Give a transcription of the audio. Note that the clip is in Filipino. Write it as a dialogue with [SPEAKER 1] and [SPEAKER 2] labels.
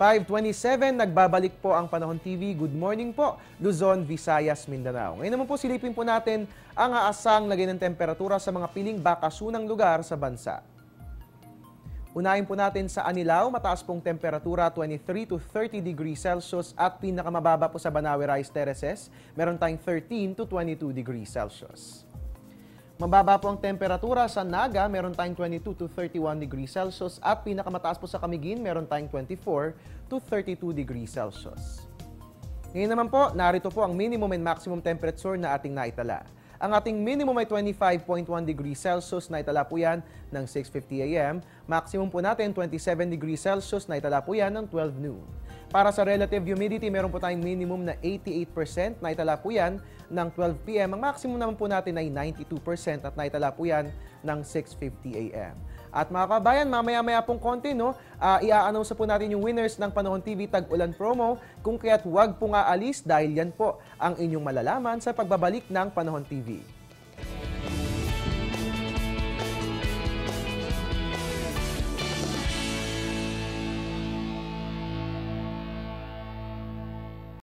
[SPEAKER 1] 5:27, nagbabalik po ang Panahon TV. Good morning po, Luzon, Visayas, Mindanao. Ngayon naman po silipin po natin ang aasang lagay ng temperatura sa mga piling bakasunang lugar sa bansa. Unahin po natin sa Anilao, mataas pong temperatura 23 to 30 degrees Celsius at pinakamababa po sa Banawe Rice Terraces, meron tayong 13 to 22 degrees Celsius. Mababa po ang temperatura sa Naga, meron tayong 22 to 31 degrees Celsius at pinakamataas po sa Camiguin, meron tayong 24 to 32 degrees Celsius. Ngayon naman po, narito po ang minimum and maximum temperature na ating naitala. Ang ating minimum ay 25.1 degrees Celsius, naitala po yan ng 6:50 a.m. Maximum po natin 27 degrees Celsius, naitala po yan ng 12 noon. Para sa relative humidity, meron po tayong minimum na 88%, naitala po yan ng 12 p.m. Ang maximum naman po natin ay 92% at naitala po yan ng 6:50 a.m. At mga kabayan, mamaya-maya pong konti, i-a-announce po natin yung winners ng Panahon TV Tag-Ulan Promo. Kung kaya't huwag pong aalis dahil yan po ang inyong malalaman sa pagbabalik ng Panahon TV.